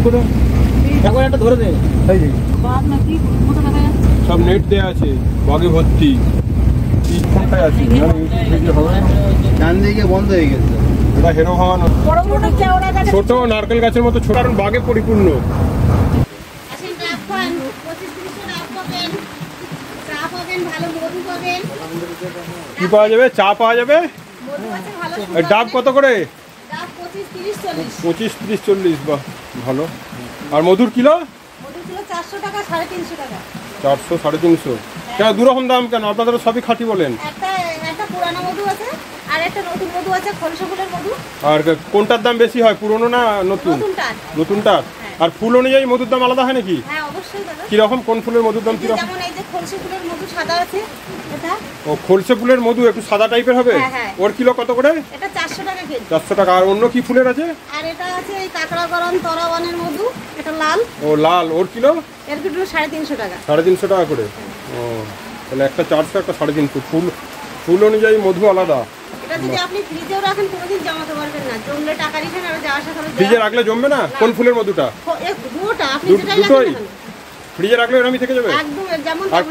করে এখন একটা ধরে দে। এই যে সব নেট দেওয়া আছে, বাগে ভর্তি। কোনটায় আছে ডান দিকে বন্ধ হয়ে গেছে। এটা হেরো ভাঙানো ছোট নারকেল গাছের মতো ছোট, কারণ বাগে পরিপূর্ণ। কি পাওয়া যাবে? চা পাওয়া যাবে। ডাব কত করে? 25, 30, 40। বাহ, ভালো। আর মধুর কিলো? 400, 350। কেন দু রকম দাম কেন? আপনাদের সবই খাঁটি বলেন। আর কোনটার দাম বেশি হয়, পুরনো না নতুন? নতুনটা। আর ফুল অনুযায়ী মধুর দাম আলাদা হয় নাকি? কিরকম? কোন ফুলের মধুর দাম কিরকম? ও, খলসে ফুলের মধু একটু সাদা টাইপের হবে। ওর কিলো কত করে? 400 টাকা। আর অন্য কি ফুলের আছে? ও লাল, ওর কিলো? 350 টাকা। 350 টাকা করে। ও, তাহলে একটা 400, একটা 350। ফুল অনুযায়ী মধু আলাদা। ফ্রিজে রাখলে জমবে না? কোন ফুলের মধুটা? দুটোই ফ্রিজে রাখলে এরকমই থেকে যাবে। আর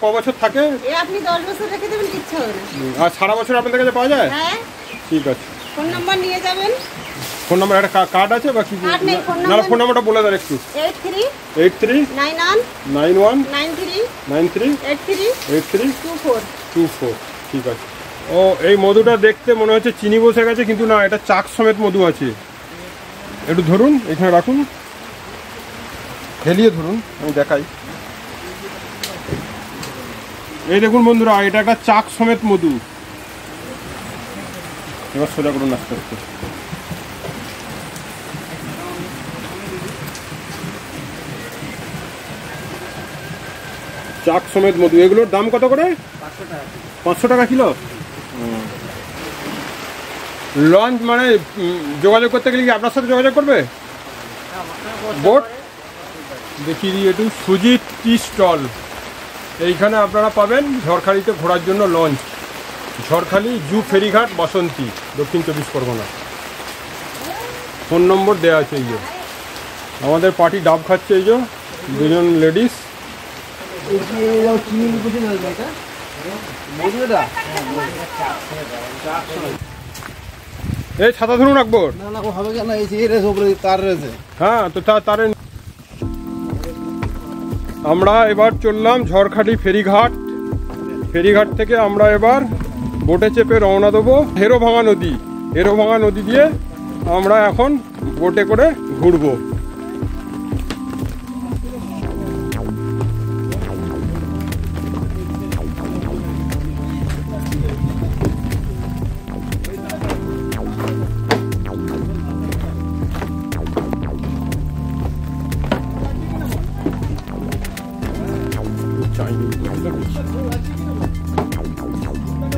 ক বছর থাকে? আপনি 10 বছর রেখে দেবেন, কিচ্ছু হবে না। আর সারা বছর আপনাদের কাছে পাওয়া যায়? ঠিক আছে। ফোন নাম্বার নিয়ে যাবেন। ফোন নাম্বার একটা কার্ড আছে বা কি? না, ফোন নাম্বারটা বলে দেন একটু। 83 91 93 83 24। ঠিক আছে। ও, এই মধুটা দেখতে মনে হচ্ছে চিনি বসে গেছে, কিন্তু না, এটা চাক সমেত মধু আছে। একটু ধরুন, এখানে রাখুন, ফেলিয়ে ধরুন, আমি দেখাই। এই দেখুন বন্ধুরা, এটা একটা চাক সমেত মধু। এবার সোজা করুন আস্তে আস্তে। চাক সমেত মধু। এগুলোর দাম কত করে? 500 টাকা কিলো। লঞ্চ মানে যোগাযোগ করতে গেলে কি আপনার সাথে যোগাযোগ করবে? বোট দেখি একটু সুজিত টি স্টল, এইখানে আপনারা পাবেন ঝড়খালিতে ঘোরার জন্য লঞ্চ। ঝড়খালি জু ফেরিঘাট, বাসন্তী, দক্ষিণ 24 পরগনা। ফোন নম্বর দেওয়া আছে। এই যে আমাদের পার্টি ডাব খাচ্ছে, এই যে দুজন লেডিস। এই ছাতা ধরুন আকবর। হ্যাঁ, তো তারে আমরা এবার চললাম ঝড়খালি ফেরিঘাট থেকে আমরা এবার বোটে চেপে রওনা দেবো হেরোভাঙা নদী। হেরোভাঙা নদী দিয়ে আমরা এখন বোটে করে ঘুরবো।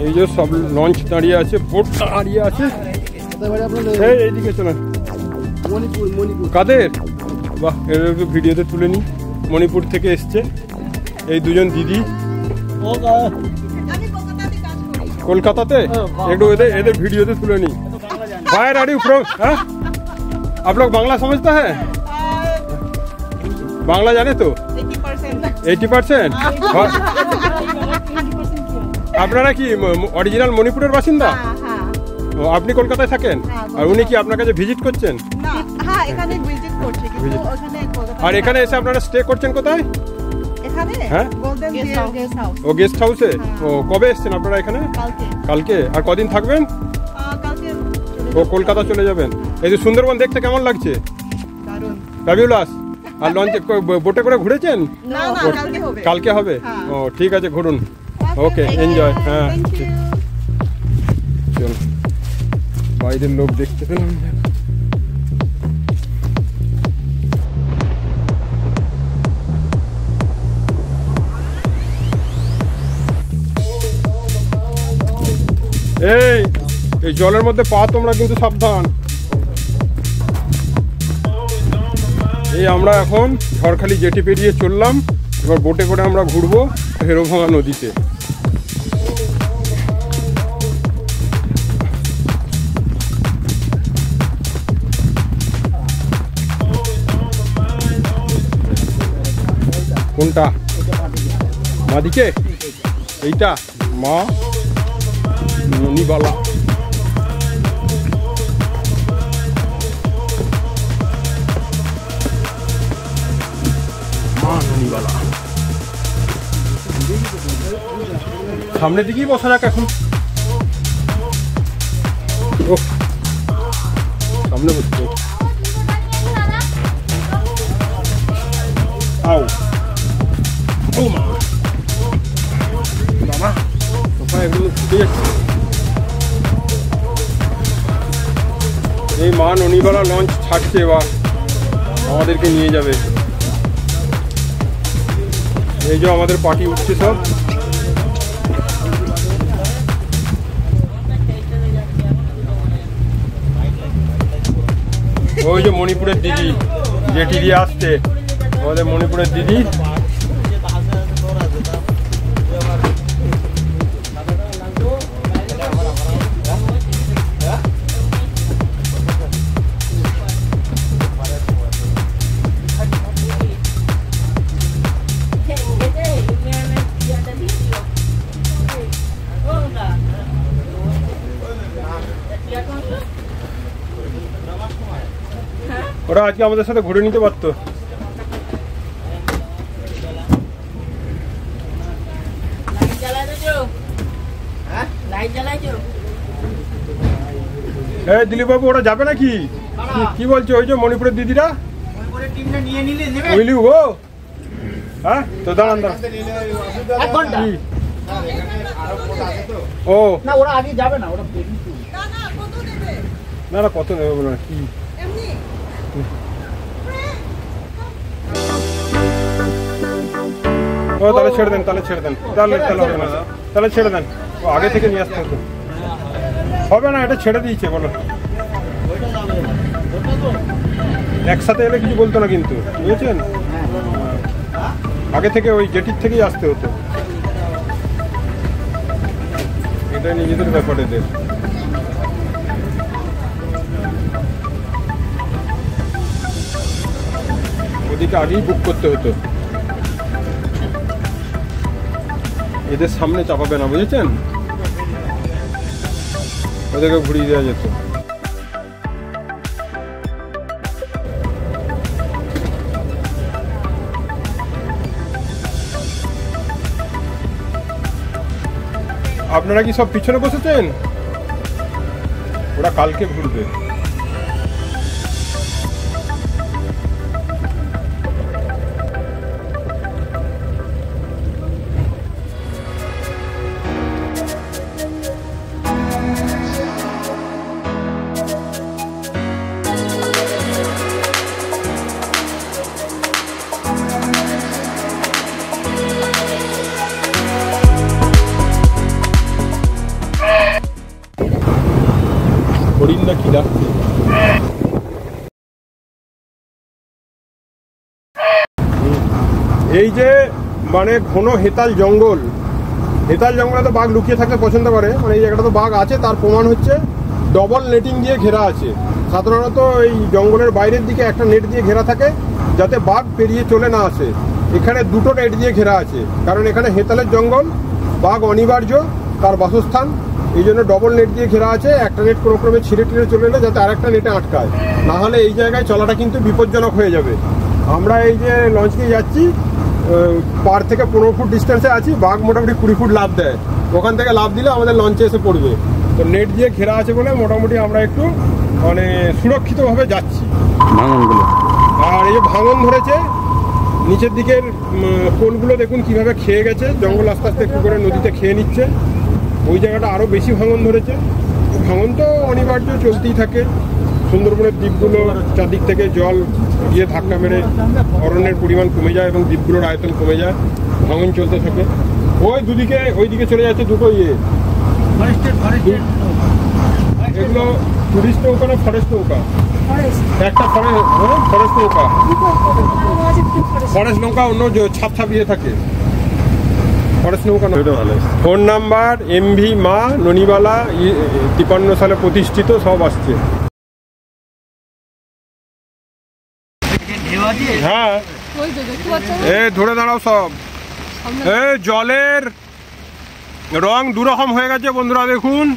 এই যে সব লঞ্চ দাঁড়িয়ে আছে, বোট দাঁড়িয়ে আছে। এইদিকে চলেন। কাদের? বাহ, এর একটু ভিডিওতে তুলে নি। মণিপুর থেকে এসছে এই দুজন দিদি, কলকাতাতে। একটু এদের ভিডিওতে তুলে নি। Where are you from? आप लोग बांग्ला समझता है? बांग्ला जाने तो 80%। আপনারা কি অরিজিনাল মণিপুরের বাসিন্দা? আপনি কলকাতায় থাকেন? আর উনি কি আপনার কাছে ভিজিট করছেন? আর এখানে এসে আপনারা স্টে করছেন কোথায়? হ্যাঁ, ও গেস্ট হাউসে। ও, কবে এসছেন আপনারা এখানে? কালকে। আর কদিন থাকবেন? ও, কলকাতা চলে যাবেন। এই যে সুন্দরবন দেখতে কেমন লাগছে? ফ্যাবিউলাস। আর লঞ্চে বোটে করে ঘুরেছেন? কালকে হবে। ও, ঠিক আছে, ঘুরুন। ওকে, এনজয়। হ্যাঁ, চল। বাইরের লোক দেখতে পেলাম। এই জলের মধ্যে পা তোমরা কিন্তু সাবধান। এই আমরা এখন ঝড়খালি জেটি পেরিয়ে চললাম। এবার বোটে করে আমরা ঘুরবো হেরোভাঙা নদীতে। কোনটা মাদিকে এইটা মা ননিবালা সামনের দিকেই বসা যাক এখন। ও সামনে বসছে আও ও মা বাবা সোফা এগুলো ফুটে যাচ্ছে। এই মা ননিবালা লঞ্চ ছাড়ছে এবার আমাদেরকে নিয়ে যাবে। এই যে আমাদের পার্টি উঠছে সব। ওই যে মণিপুরের দিদি জেটি দিয়ে আসছে আমাদের মণিপুরের দিদি। ওরা আজকে আমাদের সাথে ঘুরে নিতে পারতো। হ্যাঁ দিলীপ বাবু ওরা যাবে নাকি কি বলছো? ওই যে মণিপুরের দিদিরা বুঝলি ও হ্যাঁ তো দাঁড়ান ও না ওরা আগে যাবে না, ওরা না না কত নেবে বলো না কি ও তাহলে ছেড়ে দেন তাহলে ছেড়ে দেন তাহলে হবে না তাহলে ছেড়ে দেন। ও আগে থেকে নিয়ে আসতে হতো। হবে না এটা ছেড়ে দিয়েছে বলো। একসাথে এলে কিছু বলতো না কিন্তু বুঝেছেন। আগে থেকে ওই জেটির থেকেই আসতে হতো। এটা নিজেদের ব্যাপার এদের। ওদিকে আগেই বুক করতে হতো। এদের সামনে চাপাবে না বুঝেছেন, ওদেরকে ঘুরিয়ে দেওয়া যেত। আপনারা কি সব পিছনে বসেছেন? ওরা কালকে ঘুরবে। হরিণ না কি ডাকছে? এই যে মানে ঘন হেতাল জঙ্গল, হেতাল জঙ্গলে তো বাঘ লুকিয়ে থাকতে পছন্দ করে। মানে এই জায়গাটা তো বাঘ আছে, তার প্রমাণ হচ্ছে ডবল নেটিং দিয়ে ঘেরা আছে। সাধারণত এই জঙ্গলের বাইরের দিকে একটা নেট দিয়ে ঘেরা থাকে যাতে বাঘ পেরিয়ে চলে না আসে। এখানে দুটো নেট দিয়ে ঘেরা আছে, কারণ এখানে হেতালের জঙ্গল, বাঘ অনিবার্য তার বাসস্থান, এই জন্য ডবল নেট দিয়ে ঘেরা আছে। একটা নেট কোনো ক্রমে ছিঁড়ে টিড়ে চলে এলে যাতে আরেকটা নেটে আটকায়, না হলে এই জায়গায় চলাটা কিন্তু বিপজ্জনক হয়ে যাবে। আমরা এই যে লঞ্চ নিয়ে যাচ্ছি, পার থেকে 15 ফুট ডিস্টেন্সে আছি, বাঘ মোটামুটি 20 ফুট লাফ দেয়, ওখান থেকে লাফ দিলে আমাদের লঞ্চে এসে পড়বে। তো নেট দিয়ে ঘেরা আছে বলে মোটামুটি আমরা একটু মানে সুরক্ষিতভাবে যাচ্ছি। আর এই যে ভাঙন ধরেছে, নিচের দিকের কোলগুলো দেখুন কিভাবে খেয়ে গেছে, জঙ্গল আস্তে আস্তে একটু করে নদীতে খেয়ে নিচ্ছে। ওই জায়গাটা আরও বেশি ভাঙন ধরেছে। ভাঙন তো অনিবার্য চলতেই থাকে। সুন্দরবনের দ্বীপগুলো চারদিক থেকে জল গিয়ে ধাক্কা মেরে অরণ্যের পরিমাণ কমে যায় এবং দ্বীপগুলোর আয়তন কমে যায়, ভাঙন চলতে থাকে। ওই দুদিকে ওইদিকে চলে যাচ্ছে দুটো এগুলো টুরিস্ট নৌকা না ফরেস্ট নৌকা? একটা ফরেস্ট নৌকা, ফরেস্ট নৌকা অন্য ছাপ ছাপিয়ে থাকে, ফরেস্ট নৌকা না। ফোন নাম্বার MV মা ননিবালা 53 সালে প্রতিষ্ঠিত, সব আসছে। হ্যাঁ ওই যে দেখতে পাচ্ছেন এ ধরে দাঁড়াও সব। এ জলের রং দুরকম হয়ে গেছে বন্ধুরা, দেখুন।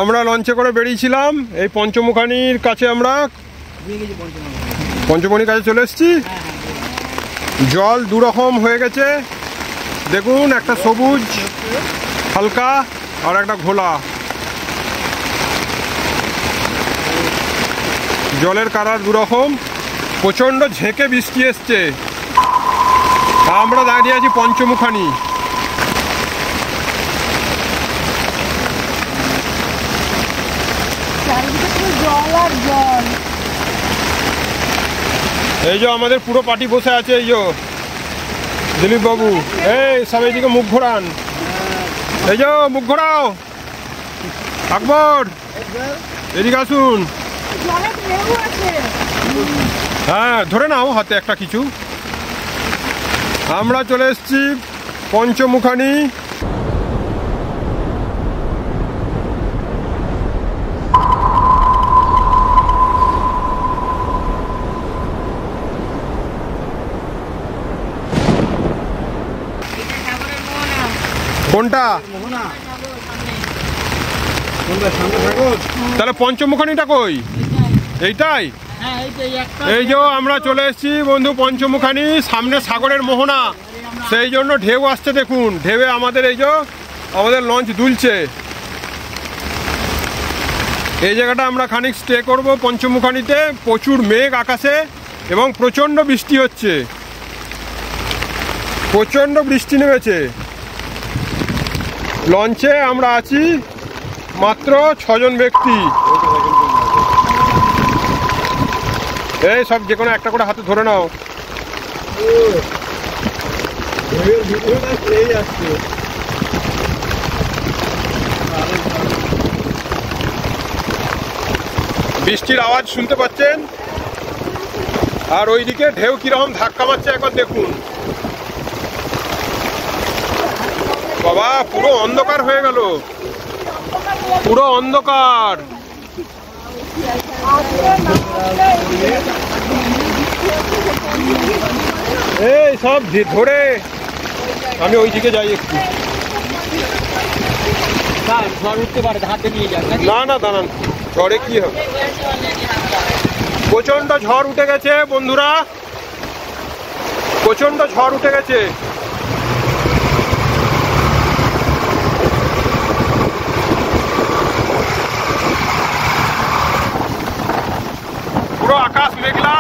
আমরা লঞ্চে করে বেরিয়েছিলাম, এই পঞ্চমুখানির কাছে আমরা পঞ্চমুখানির কাছে চলে এসেছি। জল দুরকম হয়ে গেছে দেখুন, একটা সবুজ হালকা আর একটা ঘোলা। জলের কালার দুরকম, প্রচণ্ড ঝেঁকে বৃষ্টি এসছে। আমরা দাঁড়িয়ে আছি পঞ্চমুখানি। জল আর জল। এই যে আমাদের পুরো পার্টি বসে আছে, এই যে দিলীপ বাবু। এই সব এইদিকে মুখ ঘোরান, এই যে মুখ ঘোরাও। আকবর এদিকে আসুন। হ্যাঁ ধরে নাও হাতে একটা কিছু। আমরা চলে এসেছি পঞ্চমুখানি। কোনটা? তাহলে পঞ্চমুখানিটা কই? এইটাই। এই যে আমরা চলে এসেছি বন্ধু পঞ্চমুখানি, সামনে সাগরের মোহনা, সেই জন্য ঢেউ আসছে দেখুন। ঢেউয়ে আমাদের এই যে আমাদের লঞ্চ দুলছে। এই জায়গাটা আমরা খানিক স্টে করব পঞ্চমুখানিতে। প্রচুর মেঘ আকাশে এবং প্রচণ্ড বৃষ্টি হচ্ছে, প্রচণ্ড বৃষ্টি নেমেছে। লঞ্চে আমরা আছি মাত্র 6 জন ব্যক্তি। এই সব যে কোনো একটা করে হাতে ধরে নাও। বৃষ্টির আওয়াজ শুনতে পাচ্ছেন, আর ওইদিকে ঢেউ কিরকম ধাক্কা মারছে একবার দেখুন। বাবা পুরো অন্ধকার হয়ে গেল, পুরো অন্ধকার। এই সব ধরে আমি ওইদিকে যাই একটু। ঝড় উঠতে পারে, হাতে নিয়ে যান। না না দাঁড়ান, ঝড়ে কি হবে? প্রচন্ড ঝড় উঠে গেছে বন্ধুরা, প্রচন্ড ঝড় উঠে গেছে। পুরো আকাশ মেঘলা,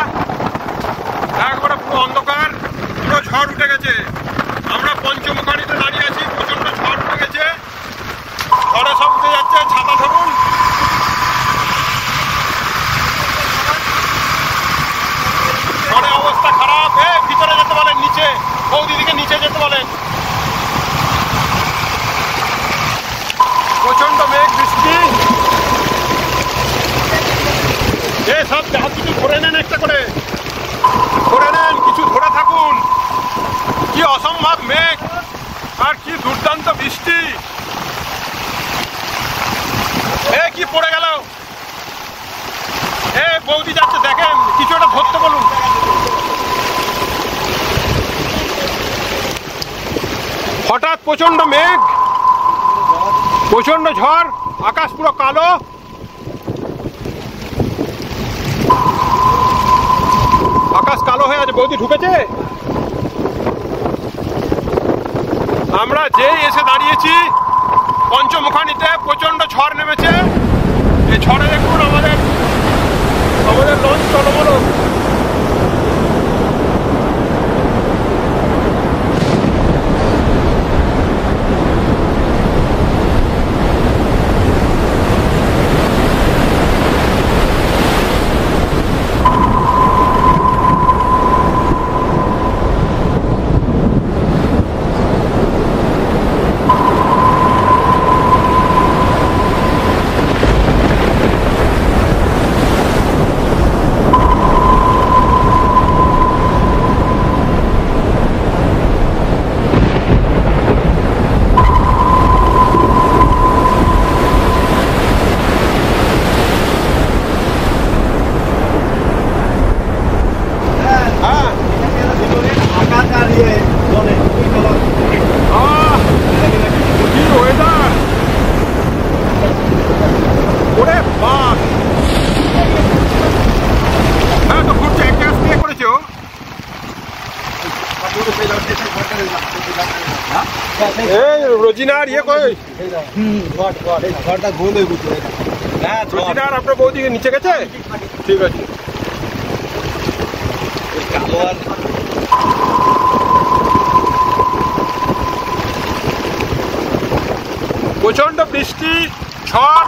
একবারে পুরো অন্ধকার, পুরো ঝড় উঠে গেছে। আমরা পঞ্চমুখানিতে দাঁড়িয়ে আছি, প্রচন্ড ঝড় উঠে গেছে, ঝড়ে সব উঠে যাচ্ছে। ছাতা ধরুন। ঝড়ে অবস্থা খারাপ। ভিতরে যেতে বলেন, নিচে বৌদিদিকে নিচে যেতে বলেন। প্রচন্ড মেঘ বৃষ্টি। সব জাহাজ কিছু ধরে নেন, একটা করে ধরে নেন, কিছু ধরে থাকুন। কি অসম্ভব মেঘ আর কি দুর্দান্ত বৃষ্টি। কি পড়ে গেল? বৌদি যাচ্ছে, দেখেন কিছু একটা ধরতে বলুন। হঠাৎ প্রচন্ড মেঘ, প্রচন্ড ঝড়, আকাশ পুরো কালো। আকাশ কালো হয়ে আছে। বৌদি ঢুকেছে। আমরা যেই এসে দাঁড়িয়েছি পঞ্চমুখানিতে, প্রচন্ড ঝড় নেমেছে। এই ঝড়ে দেখুন আমাদের লঞ্চ টলমল। রোজিনার ইয়ে কই ঘরটা গোল হয়ে গেছে হ্যাঁ রোজিনার আপনার বৌদিকে নিচে গেছে ঠিক আছে কালো আর প্রচন্ড বৃষ্টি ঝড়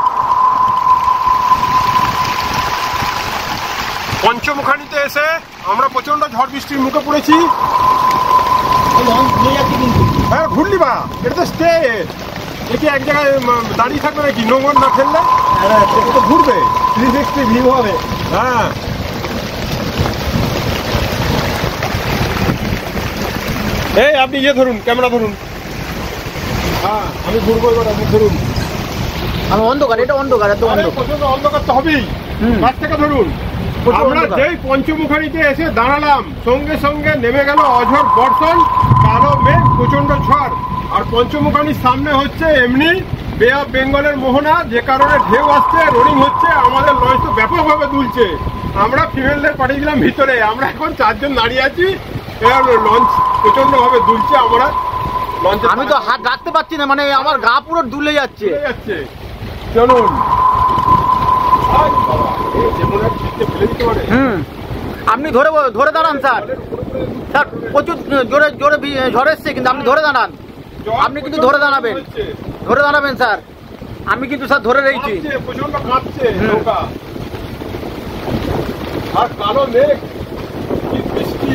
পঞ্চমুখানিতে এসে আমরা প্রচন্ড ঝড় বৃষ্টির মুখে পড়েছি নিয়ে যাচ্ছি কিন্তু হ্যাঁ ঘুরলি বা এটা তো স্টে একে এক জায়গায় দাঁড়িয়ে থাকবে নাকি নোংর না ফেললে এটা তো ঘুরবে 360 ভিউ হবে হ্যাঁ এই আপনি ইয়ে ধরুন ক্যামেরা ধরুন হ্যাঁ আমি ঘুরবো এবার আপনি ধরুন আমি অন্ধকার এটা অন্ধকার এত আরে প্রচন্ড অন্ধকার তো হবেই কাছ থেকে ধরুন আমরা যেই পঞ্চমুখানিতে এসে দাঁড়ালাম সঙ্গে সঙ্গে নেমে গেল অঝোর বর্ষণ কালো মেঘ প্রচন্ড ঝড় আর পঞ্চমুখানির সামনে হচ্ছে এমনি বে অফ বেঙ্গলের মোহনা যে কারণে ঢেউ আসছে রোলিং হচ্ছে আমাদের লঞ্চ তো ব্যাপকভাবে দুলছে আমরা ফিমেলদের পাঠিয়ে দিলাম ভিতরে আমরা এখন 4 জন দাঁড়িয়ে আছি এবার লঞ্চ প্রচন্ড ভাবে দুলছে আমরা লঞ্চে আমি তো হাত রাখতে পারছি না মানে আমার গা পুরো দুলে যাচ্ছে চলে যাচ্ছে চলুন আয় বাবা, এ যেমন এক ছিটকে ফেলে দিতে পারে আপনি ধরে ধরে দাঁড়ান স্যার স্যার প্রচুর জোরে জোরে ঝড় এসছে কিন্তু আপনি ধরে দাঁড়ান আপনি কিন্তু ধরে দাঁড়াবেন ধরে দাঁড়াবেন স্যার আমি কিন্তু স্যার ধরে রয়েছি কাঁপছে, প্রচন্ড কাঁপছে নৌকা আর কালো মেঘ কি বৃষ্টি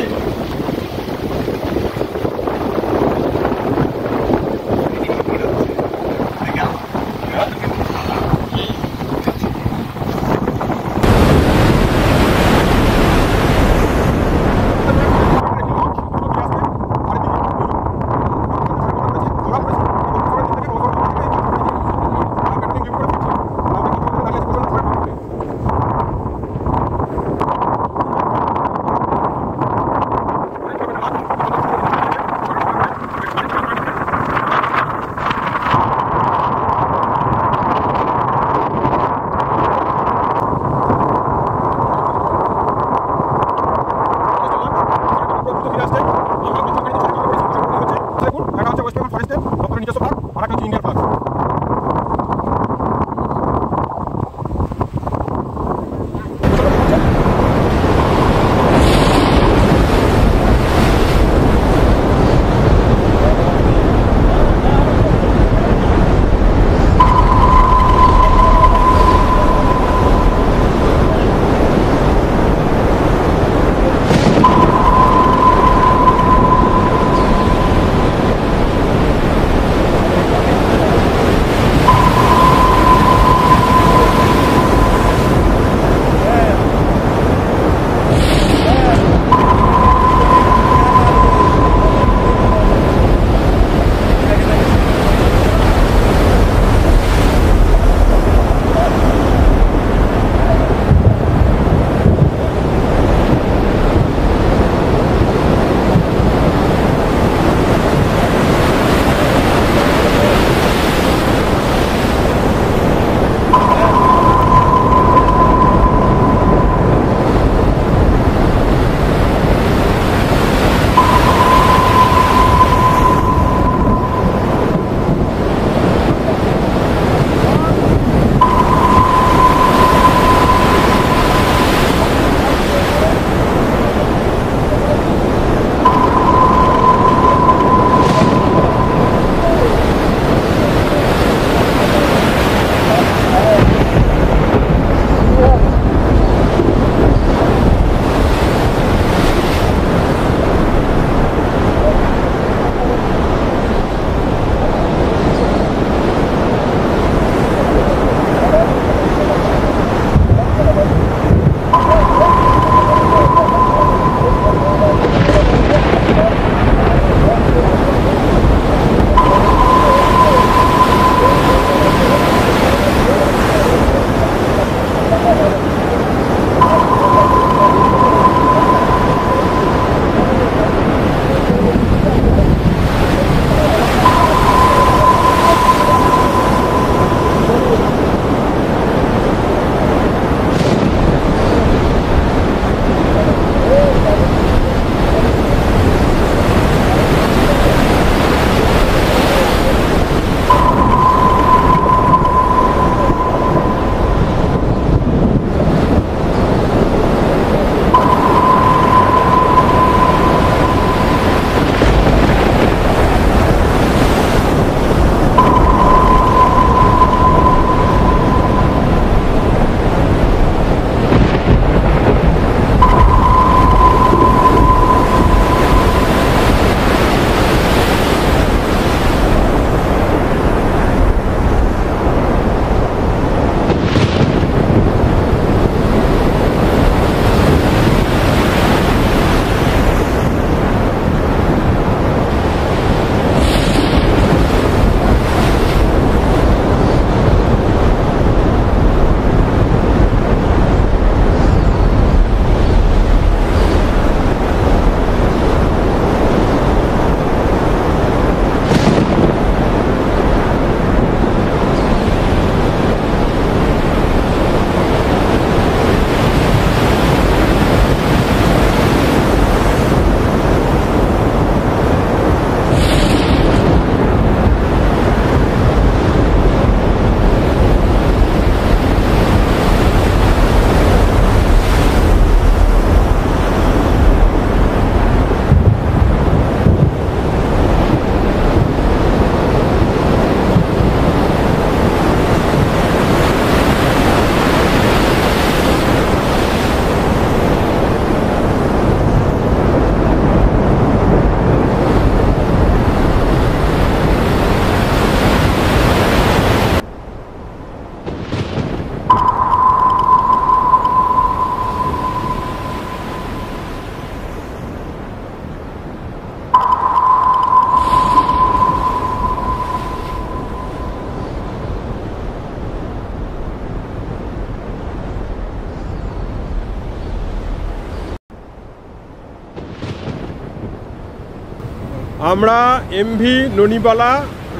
আমরা এমভি ননিবালা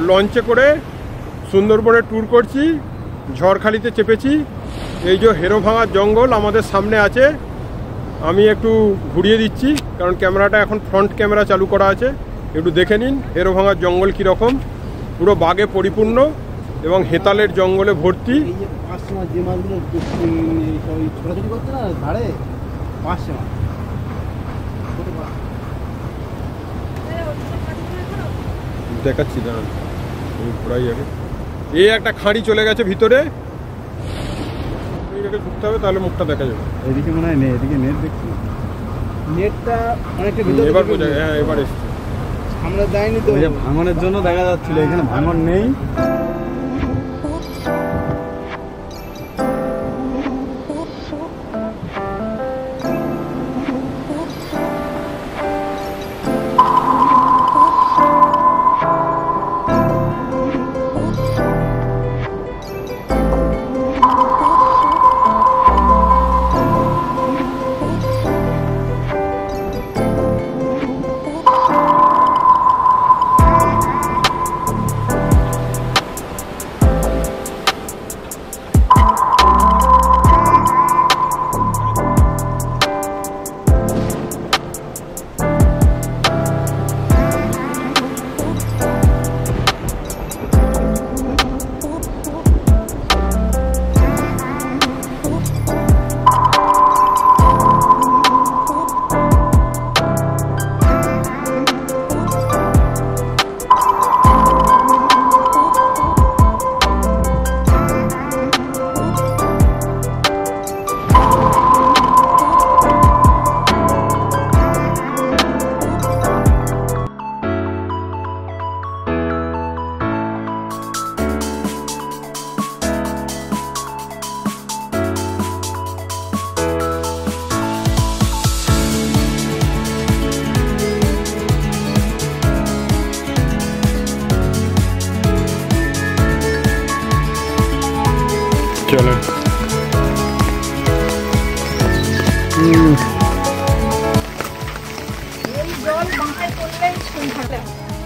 লঞ্চে করে সুন্দরবনে ট্যুর করছি, ঝড়খালিতে চেপেছি। এই যে হেরো ভাঙার জঙ্গল আমাদের সামনে আছে, আমি একটু ঘুরিয়ে দিচ্ছি কারণ ক্যামেরাটা এখন ফ্রন্ট ক্যামেরা চালু করা আছে। একটু দেখে নিন হেরো ভাঙার জঙ্গল কীরকম, পুরো বাঘে পরিপূর্ণ এবং হেতালের জঙ্গলে ভর্তি। এই যে 5 মাস যে মাছগুলো ছোটাছুটি করছে না ধারে, 5 মাস দেখাচ্ছি, দাঁড়ান আমি ঘোরাই আগে। এই একটা খাঁড়ি চলে গেছে ভিতরে, এইটাকে ঢুকতে হবে তাহলে মুখটা দেখা যাবে। এদিকে মনে হয় নেই, এদিকে নেট দেখছি, নেটটা অনেকটা ভিতরে। এবার বোঝা যায়, হ্যাঁ এবার এসছে। আমরা যাইনি তো, ভাঙনের জন্য দেখা যাচ্ছিল, এখানে ভাঙন নেই। চলেন।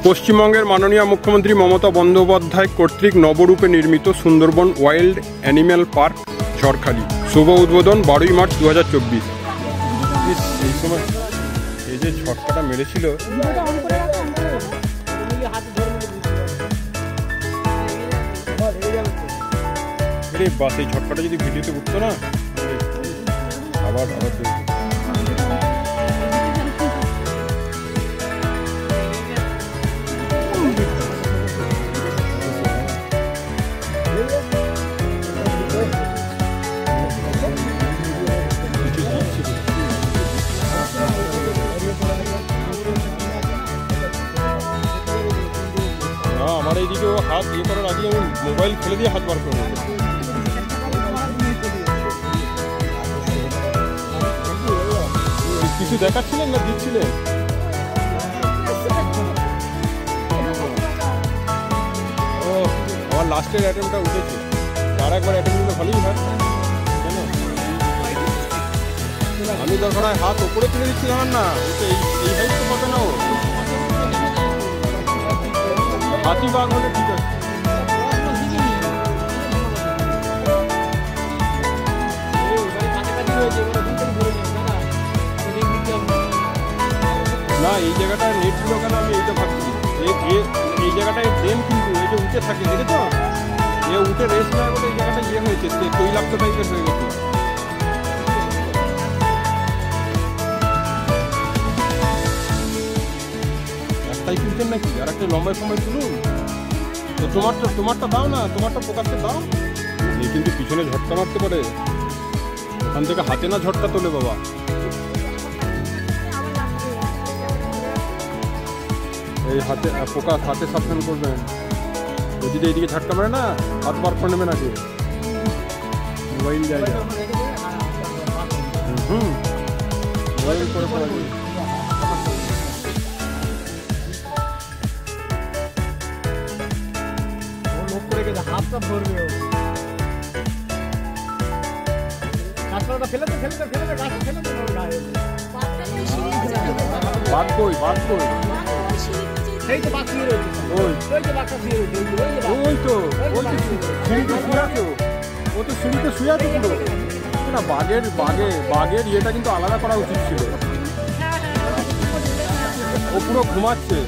পশ্চিমবঙ্গের মাননীয় মুখ্যমন্ত্রী মমতা বন্দ্যোপাধ্যায় কর্তৃক নবরূপে নির্মিত Sundarban wild animal park Jharkhali, শুভ উদ্বোধন 12ই মার্চ 2024। এই সময় এই যে ঝড়টা মেরেছিল, বাস এই ঝটকাটা যদি ভিডিওতে উঠতো না, আবার না, আমার এইদিকে ও হাত ইয়ে করার আগে আমি মোবাইল ফেলে দিয়ে হাত বার করে নেব। কিছু দেখাচ্ছিলেন না দিচ্ছিলেন? ও আমার লাস্টের অ্যাটেম্পটা উঠেছে, আর একবার অ্যাটেম্প নিলে ভালোই হয়। আমি দরকার হয় হাত ওপরে তুলে দিচ্ছি, জানান না, এই হাইট তো পাবে না ও। হাতি বাঘ হলে ঠিক আছে। না এই জায়গাটায় নেট ছিল কেন আমি এইটা ভাবছি, এই জায়গাটায় ট্রেন কিন্তু এই যে উঠে থাকে, দেখেছ এ উঠে রেস্ট নেওয়ার বলে এই জায়গাটা ইয়ে হয়েছে, তৈলাক্ত টাইপের হয়ে গেছে। একটাই তুলছেন নাকি, আর একটা লম্বায় সময় তুলুন তো। তোমারটা দাও না, তোমারটা প্রকাশে দাও। এই কিন্তু পিছনে ঝটকা মারতে পারে, ওখান থেকে হাতে না ঝটকা তোলে বাবা। এই হাতে ফোকাস, হাতে সাবধান করবেন। যদি এইদিকে ঝটকা মারে না, হাত বার করে নেবেন আগে, মোবাইল জায়গা। মোবাইল করে পড়া যাবে। হাতটা ধরবে, ফেলে বাদ কই এই তো বাঘ শুয়ে রয়েছে ওই ওই তো বাঘটা শুয়ে রয়েছে ওই তো সিঁড়িতে শুয়ে আছে ও তো সিঁড়িতে শুয়ে আছে পুরো না বাঘের ইয়েটা কিন্তু আলাদা করা উচিত ছিল ও পুরো ঘুমাচ্ছে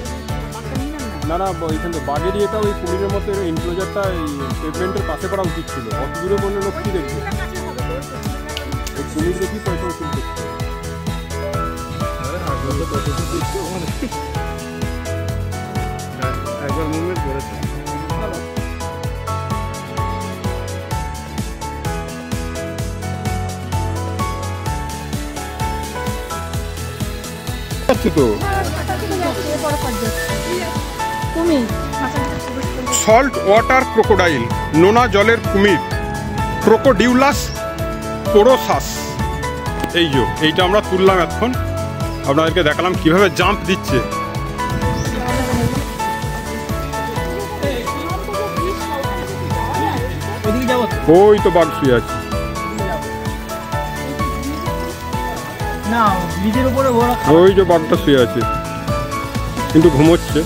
না না ওইখান থেকে বাঘের ইয়েটা ওই কুমিরের মতো ইনক্লোজারটা এই পেভমেন্টের পাশে করা উচিত ছিল অত দূরে বললে লোক কি দেখবে ওই কুমির দেখি পয়সা উচিত দেখছে একবার মুভমেন্ট করেছে তো কুমির সল্ট ওয়াটার ক্রোকোডাইল নোনা জলের কুমির ক্রোকোডিউলাস পোরোসাস এইটা আমরা তুললাম এখন আপনাদেরকে দেখালাম কিভাবে জাম্প দিচ্ছে ওইদিকে যাবো ওই তো বাঘ শুয়ে আছে না ব্রিজের উপরে ওরা ওই যে বাঘটা শুয়ে আছে কিন্তু ঘুমোচ্ছে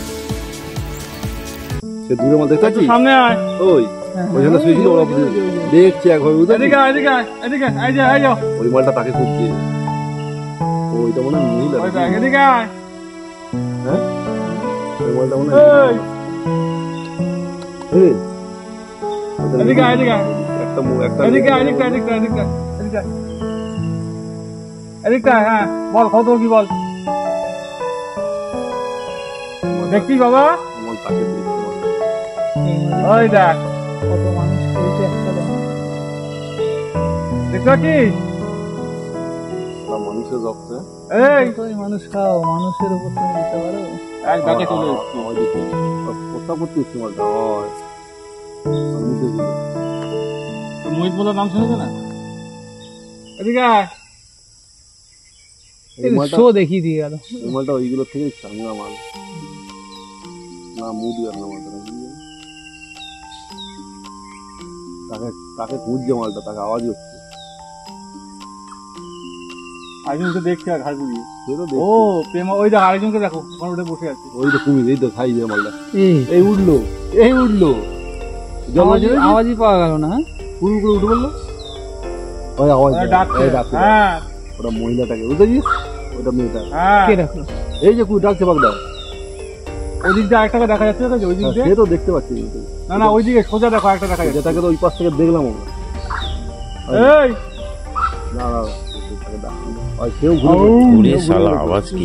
সে দূরে মাল দেখতে পাচ্ছিস সামনে আয় ওই ওইখানে শুয়েছিল ওরা দেখছি একবার বুঝতে এদিকে এদিকে এদিকে এই যে এই যাও ওই মালটা তাকে খুঁজছে ওইটা মনে হয় মহিলা ওই ব্যাগ এদিকে আয় হ্যাঁ ওই মালটা মনে হয় এই এই, ওইটা এদিকে আয় এদিকে আয় একটা এদিকে এদিকটা এদিকটা এদিকটা এদিকটা এদিকটা হ্যাঁ বল কত কি বল দেখছিস বাবা মাল তাকে দেখছে মালটা। ওই দেখ কত মানুষ খেয়েছে একটা দেখতে পাচ্ছিস ওরা মানুষের রক্ত এই মানুষ খাও মানুষের উপর তুমি দিতে পারো এক ডাকে চলে এসছি প্রস্তাব করতে এসছে মালটা হয় মুখে দিল মোহিত বলার নাম শুনেছে না এদিকে আয় এই মালটা শো দেখিয়ে দিয়ে গেল এই মালটা ওইগুলো থেকে চাঙ্গা মাল না মুড আর না মালটা নাকি তাকে তাকে খুঁজছে মালটা তাকে আওয়াজ হচ্ছে আরেকজনকে দেখছি আর ঘাড় ঘুরিয়ে সে তো ও প্রেমা ওই দেখ আরেকজনকে দেখো ওখানে উঠে বসে আছে ওই তো কুমির এই তো খাই যে মালটা এই এই উঠলো আওয়াজই পাওয়া গেল না পুরো করে উঠে বললো ওই আওয়াজ ওরা দেয়, ডাকছে এই ডাকছে হ্যাঁ ওটা মহিলাটাকে বুঝেছিস ওটা মেয়েটা হ্যাঁ কে রাখলো এই যে কুই ডাকছে বাগদা ওই দিক দিয়ে আরেকটাকে দেখা যাচ্ছে দেখো ওই দিক দিয়ে সে তো দেখতে পাচ্ছি কিন্তু। না না ওই দিকে সোজা দেখো একটা দেখা যাচ্ছে যেটাকে তো ওই পাশ থেকে দেখলাম আমরা এই না না সেটাকে ডাকছি না। ওই সেও ঘুরে পড়েছে,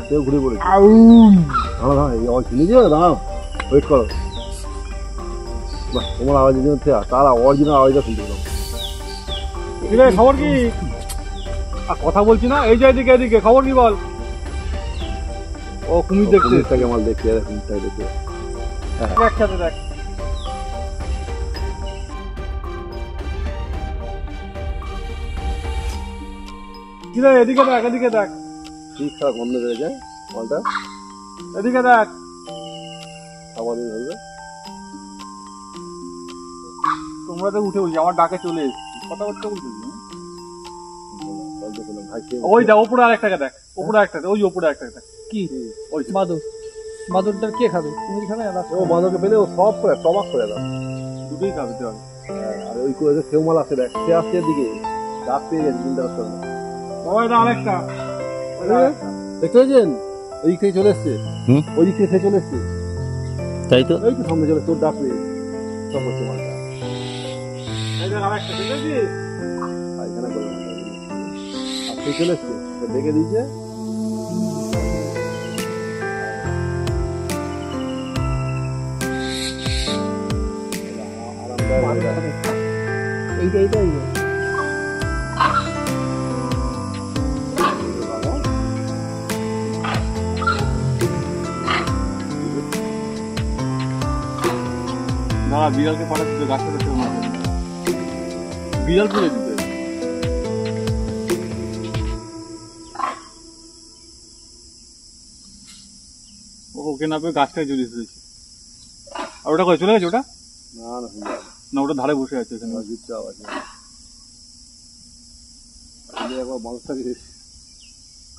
সেও ঘুরে পড়েছে আউম দাঁড়া দাঁড়া এই আওয়াজ শুনে যাবে দাঁড়াও ওয়েট করো বাহ তোমার আওয়াজের জন্য তার অরিজিনাল আওয়াজটা শুনতে পেলাম দিলে খবর কি আর কথা বলছি না এই যে এদিকে এদিকে খবর কি বল ও কুমির দেখছে কুমিরটাকে আমার দেখতে কুমিরটাকে দেখে একসাথে দেখ কি রে এদিকে দেখ এদিকে দেখ ঠিক খারাপ বন্ধ হয়ে যায় মালটা এদিকে দেখ খাবার দিয়ে ধরবে তোমরা তো উঠে বলছি আমার ডাকে চলে এসেছি কথা বলতে বলছিস বলতে পেলাম ভাই সে ওই দেখ উপরে আরেকটাকে দেখ উপরে একটা ওই উপরে একটা দেখ কি ওই বাদর বাদরটা কে খাবে কুমির খাবে না ও বাঁধকে পেলে ও সব করে টবাক করে দাও দুটোই খাবে তো হবে আর ওই করে সেও মাল আসে দেখ সে আসছে এদিকে ডাক পেয়ে গেছে চিন্তা করতে হবে না। বাবা এটা আরেকটা ওইটা আরেকটা। দেখতে পেয়েছেন ওই থেকে চলে এসছে ওই দিক থেকে সে চলে এসছে তাই তো ওই তো সামনে চলে তোর ডাক পেয়ে সব হচ্ছে মালটা এই দেখ আরেকটা দেখেছিস পায়খানা করে মালটা আর সে চলে এসছে সে দেখে দিয়েছে এইটা এইটা না বিড়ালকে পাঠাচ্ছি তো গাছটা দেখতে বিড়াল তুলে দিতে ওকে না পেয়ে গাছটায় জড়িয়ে দিয়েছে আর ওটা করে চলে গেছে ওটা না না না ওটা ধারে বসে আছে ওখানে দিচ্ছে আওয়াজ একবার মানুষটাকে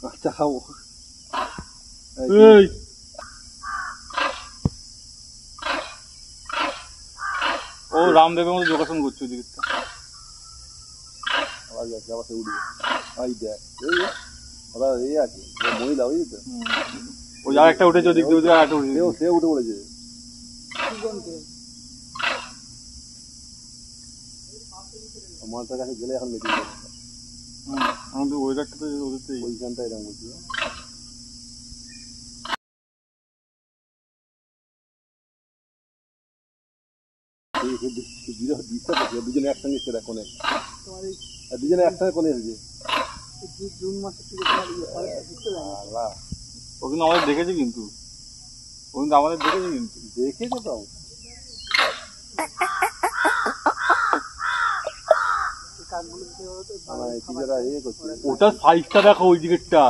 কাঁচা খাবো এই ও রামদেবের মতো যোগাসন করছে ওদিকে। আবার যাচ্ছে, আবার সে উঠবে। এই দেখ, এই ওরা এই আছে, মহিলা বুঝলি তো? ওই আর একটা উঠেছে ওদিক দিয়ে, ওদিকে আর একটা উঠেছে। সে উঠে পড়েছে। মালটার কাছে গেলে এখন মিটিং করবে। আমাদের ওয়েদারটা তো ওদের তো ওইখানটা এরকম বলছি। দুজনে একসঙ্গে এসছে দেখ কোনে, দুজনে একসঙ্গে কোনে এসেছে। জুন মাসের থেকে ও কিন্তু আমাদের দেখেছে, কিন্তু ও কিন্তু আমাদের দেখেছে, কিন্তু দেখেছো তো। ওটার সাইজটা দেখো ওই দিকেরটা,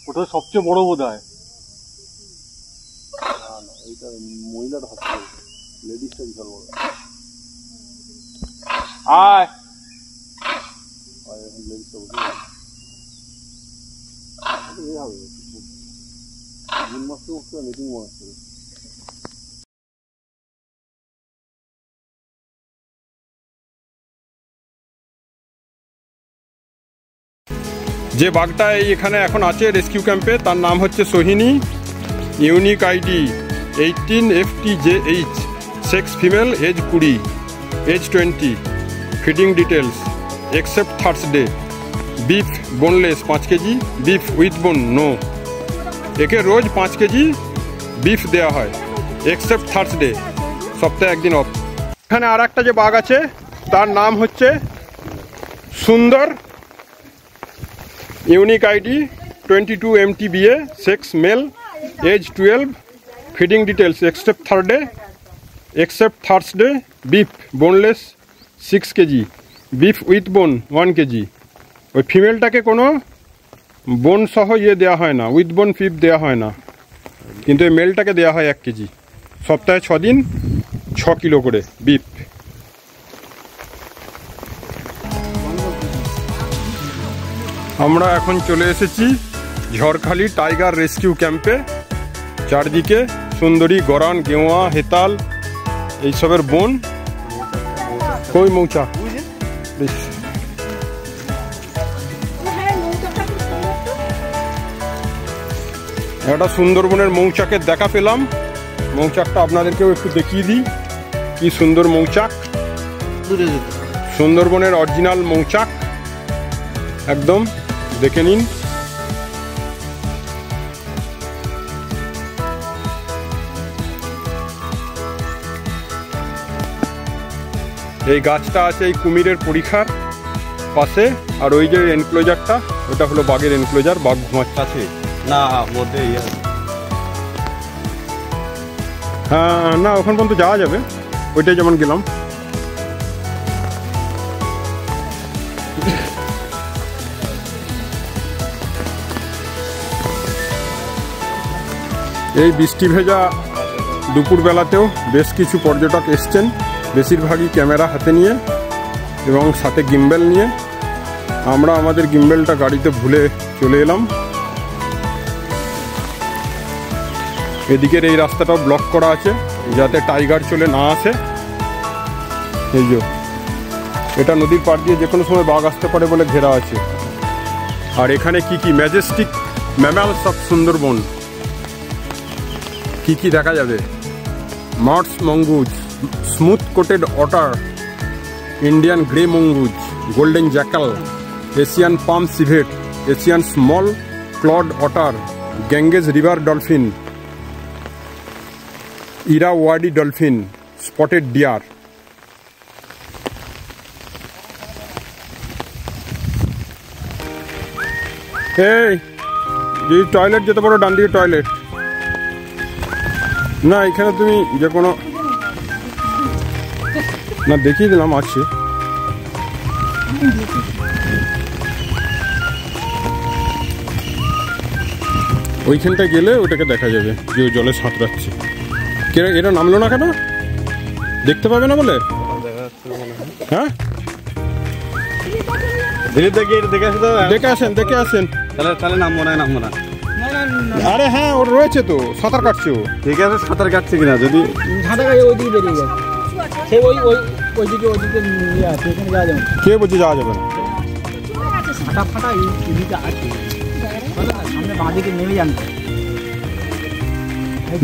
ওটা সবচেয়ে বড় বোধ হয়। এইটা মহিলার হচ্ছে, লেডিসটা বিশাল বড়। আয় লেডিসটা বুঝে হবে জুন মাসে মিটিং মনে হচ্ছে। যে বাঘটা এখানে এখন আছে রেস্কিউ ক্যাম্পে, তার নাম হচ্ছে Sohini. Unique ID 18FTJH, sex female, age 20, age 20, feeding details except Thursday, beef boneless 5 kg, beef with bone no. একে রোজ 5 কেজি বিফ দেওয়া হয় এক্সেপ্ট থার্সডে, সপ্তাহে একদিন অফ। এখানে আর একটা যে বাঘ আছে তার নাম হচ্ছে Sundar. Unique ID 22MTBA, sex male, age 12, feeding details except Thursday, beef boneless 6 kg, beef with bone 1 KG. ওই ফিমেলটাকে কোনো বোন সহ দেওয়া হয় না, উইথ বোন ফিফ দেওয়া হয় না, কিন্তু এই মেলটাকে দেওয়া হয় 1 কেজি, সপ্তাহে 6 দিন 6 কিলো করে বিফ। আমরা এখন চলে এসেছি ঝড়খালি টাইগার রেস্কিউ ক্যাম্পে। চারদিকে সুন্দরী, গরান, গেওয়া, হেতাল এইসবের বন। কই মৌচাক, একটা সুন্দরবনের মৌচাকের দেখা পেলাম। মৌচাকটা আপনাদেরকেও একটু দেখিয়ে দিই, কি সুন্দর মৌচাক, সুন্দরবনের অরিজিনাল মৌচাক, একদম দেখে নিন। এই গাছটা আছে এই কুমিরের পরিখার পাশে, আর ওই যে এনক্লোজারটা, ওটা হলো বাঘের এনক্লোজার, বাঘ ঘুমাচ্ছে আছে না মধ্যে। হ্যাঁ, না ওখান পর্যন্ত যাওয়া যাবে, ওইটাই যেমন গেলাম। এই বৃষ্টি ভেজা দুপুরবেলাতেও বেশ কিছু পর্যটক এসছেন, বেশিরভাগই ক্যামেরা হাতে নিয়ে এবং সাথে গিম্বেল নিয়ে। আমরা আমাদের গিম্বেলটা গাড়িতে ভুলে চলে এলাম। এদিকের এই রাস্তাটাও ব্লক করা আছে যাতে টাইগার চলে না আসে। এই যে এটা নদীর পাড় দিয়ে যে কোনো সময় বাঘ আসতে পারে বলে ঘেরা আছে। আর এখানে কি কি ম্যাজেস্টিক ম্যামালস অফ সুন্দরবন কি কি দেখা যাবে? মটস mongoose, smooth coated otter, Indian grey mongoose, golden jackal, Asian palm civet, Asian small clawed otter, Ganges river dolphin, Irrawaddy dolphin, spotted deer. এই যে টয়লেট যেতে পারো, ডান দিকে টয়লেট। না এখানে তুমি যে কোনো না দেখিয়ে দিলাম আছে। ওইখানটায় গেলে ওটাকে দেখা যাবে যে জলে সাঁতরাচ্ছে। এরা নামলো না কেন? দেখতে পাবে না বলে? হ্যাঁ দেখে আসেন, দেখে আসেন। তাহলে নামবো না। আরে হ্যাঁ, ওর রয়েছে তো, সাঁতার কাটছে ও। ঠিক আছে, সাঁতার কাটছে কিনা যদি ঝাঁটা গায়ে ওইদিকে বেরিয়ে গেছে। সে ওইদিকে নিয়ে আছে, এখানে যাওয়া যাবে না। কে বলছে যাওয়া যাবে না? ফাটা ফাটা এদিকে আছে, সামনে বাঁ দিকে নেমে যান।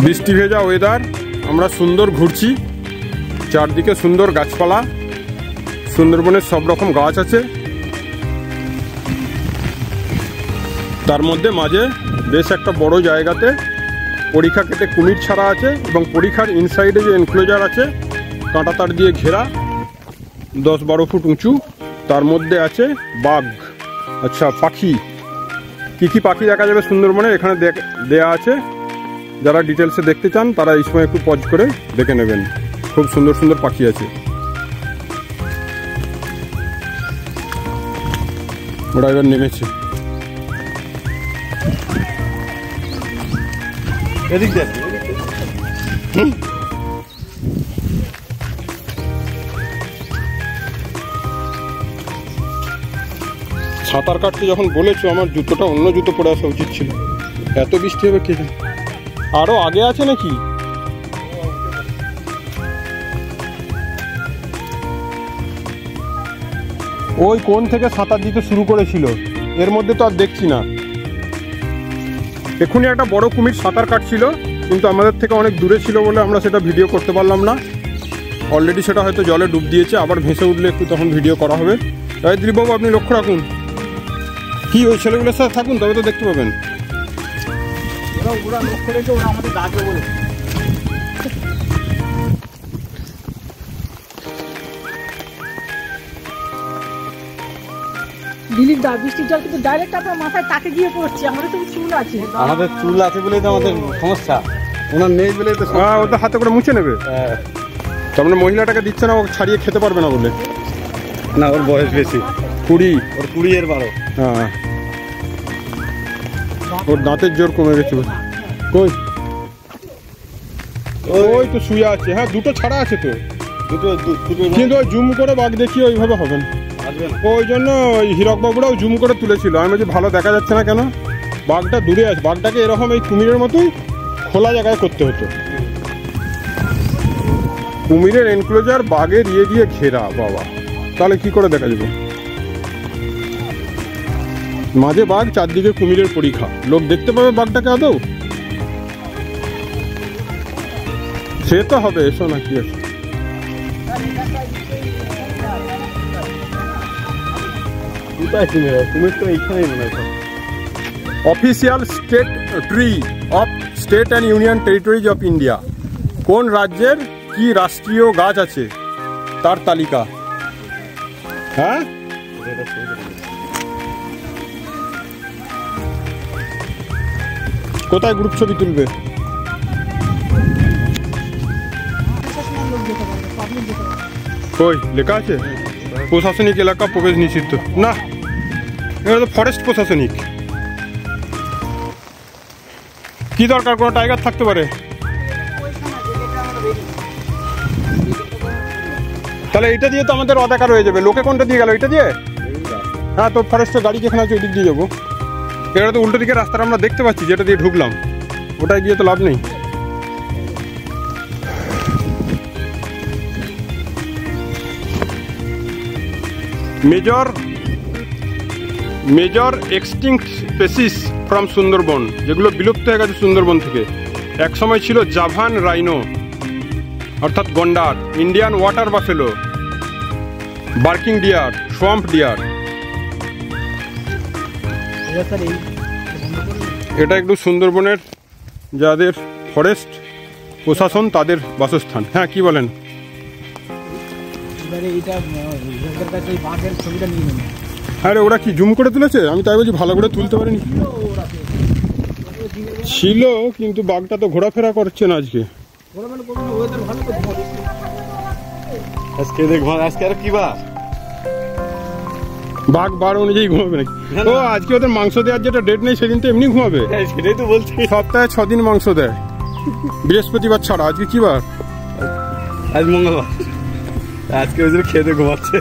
বৃষ্টি ভেজা ওয়েদার, আমরা সুন্দর ঘুরছি, চারদিকে সুন্দর গাছপালা, সুন্দরবনের সব রকম গাছ আছে, তার মধ্যে মাঝে বেশ একটা বড় জায়গাতে পরীক্ষা কেটে কুমির ছাড়া আছে এবং পরীক্ষার ইনসাইডে যে এনক্লোজার আছে কাঁটা তার দিয়ে ঘেরা 10-12 ফুট উঁচু, তার মধ্যে আছে বাঘ। আচ্ছা, পাখি, কী পাখি দেখা যাবে সুন্দরবনে এখানে দেয়া আছে। যারা ডিটেলসে দেখতে চান তারা এই সময় একটু পজ করে দেখে নেবেন, খুব সুন্দর সুন্দর পাখি আছে। ওরা এবার নেমেছে। এদিক দেখ, সাঁতার কাটতে যখন বলেছো আমার জুতোটা অন্য জুতো পরে আসা উচিত ছিল, এত বৃষ্টি হবে কে জানে। আরো আগে আছে নাকি? ওই কোন থেকে সাঁতার দিতে শুরু করেছিল, এর মধ্যে তো আর দেখছি না। এক্ষুনি একটা বড় কুমির সাঁতার কাটছিল, কিন্তু আমাদের থেকে অনেক দূরে ছিল বলে আমরা সেটা ভিডিও করতে পারলাম না। অলরেডি সেটা হয়তো জলে ডুব দিয়েছে, আবার ভেসে উঠলে একটু তখন ভিডিও করা হবে। তাই দিলীপবাবু আপনি লক্ষ্য রাখুন, কি ওই ছেলেগুলোর সাথে থাকুন, তবে তো দেখতে পাবেন। ওরা লক্ষ্য রেখে ওরা আমাদের ডাকবে বলে। দিলীপ দা, বৃষ্টির জল কিন্তু ডাইরেক্ট আপনার মাথায় তাকে গিয়ে পড়ছে। আমাদের তো চুল আছে, আমাদের চুল আছে বলেই তো আমাদের সমস্যা, ওনার নেই বলেই তো ও তো হাতে করে মুছে নেবে। তার মানে মহিলাটাকে দিচ্ছে না, ও ছাড়িয়ে খেতে পারবে না বলে? না, ওর বয়স বেশি, 20, ওর 20-12। হ্যাঁ, ওর দাঁতের জোর কমে গেছে। কই ওই তো শুয়ে আছে। হ্যাঁ, দুটো ছাড়া আছে তো, কিন্তু ওই জুম করে বাঘ দেখিয়ে ওইভাবে হবে না। ওই জন্য ওই হীরক বাবুরাও জুম করে তুলেছিল। আমি বলছি ভালো দেখা যাচ্ছে না কেন, বাঘটা দূরে আছে। বাঘটাকে এরকম এই কুমিরের মতোই খোলা জায়গায় করতে হতো। কুমিরের এনক্লোজার বাঘের ইয়ে দিয়ে ঘেরা, বাবা তাহলে কি করে দেখা যাবে? মাঝে বাঘ, চারদিকে কুমিরের পরীক্ষা, লোক দেখতে পাবে বাঘটাকে আদৌ? সে তো হবে, এসো না কি আছে। কুমির তো এইখানেই মনে হয়। Official state tree of state and union territories of India, কোন রাজ্যের কি রাষ্ট্রীয় গাছ আছে তার তালিকা। হ্যাঁ, কোথায় গ্রুপ ছবি তুলবে? কই লেখা আছে প্রশাসনিক এলাকা প্রবেশ নিষিদ্ধ? না, এটা তো ফরেস্ট প্রশাসনিক। কি দরকার, কোনো টাইগার থাকতে পারে? তাহলে এটা দিয়ে তো আমাদের অধিকার হয়ে যাবে। লোকে কোনটা দিয়ে গেল, এটা দিয়ে? হ্যাঁ, তো ফরেস্টের গাড়ি যেখানে আছে ওই দিক দিয়ে যাবো। এটা তো উল্টো দিকে রাস্তাটা আমরা দেখতে পাচ্ছি, যেটা দিয়ে ঢুকলাম, ওটায় গিয়ে তো লাভ নেই। Major extinct species from Sundarban, যেগুলো বিলুপ্ত হয়ে গেছে সুন্দরবন থেকে। এক সময় ছিল জাভান রাইনো অর্থাৎ গন্ডার, Indian water buffalo, barking deer, swamp deer. এটা একটু সুন্দরবনের যাদের ফরেস্ট প্রশাসন তাদের বাসস্থান। হ্যাঁ, কি বলেন? আরে ওরা কি জুম করে তুলেছে? আমি তাই বলছি ভালো করে তুলতে পারিনি। ছিল, কিন্তু বাঘটা তো ঘোরাফেরা করছে না আজকে। আজকে দেখবো, আজকে আর কি বার? বাঘ বার অনুযায়ী ঘুমাবে নাকি? ও আজকে ওদের মাংস দেওয়ার যেটা ডেট নেই, সেদিন তো এমনি ঘুমাবে। সেটাই তো বলছি, সপ্তাহে 6 দিন মাংস দেয়, বৃহস্পতিবার ছাড়া। আজকে কি বার? আজ মঙ্গলবার। আজকে ওই জন্য খেতে ঘুমাচ্ছে।